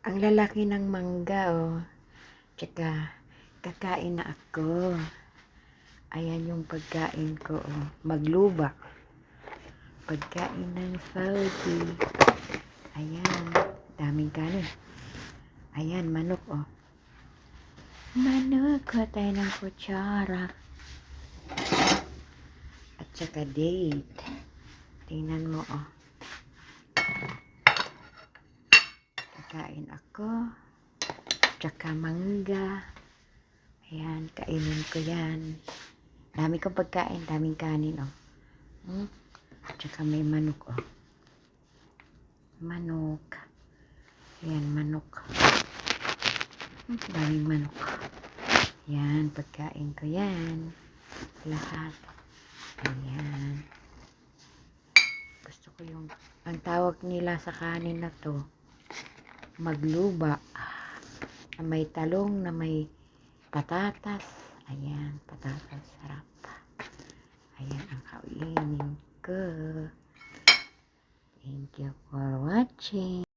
Ang lalaki ng mangga, oh. Tsaka, kakain na ako. Ayan yung pagkain ko, oh. Maglubak. Pagkain ng Saudi. Ayan. Daming kanin. Ayan, manok, oh. Manok, kuha tayo ng kutsara. At saka date. Tingnan mo, oh. Kakain ako. Tsaka mangga. Ayan, kainin ko yan. Dami kong pagkain, daming kanin, oh. Tsaka may manok, oh. Manok. Ayan, manok. Daming manok. Ayan, pagkain ko yan. Lahat. Ayan. Gusto ko yung, ang tawag nila sa kanin na to, magluba. Na may talong, na may patatas. Ayan, patatas. Sarap. Ayan ang kainin ko. Thank you for watching.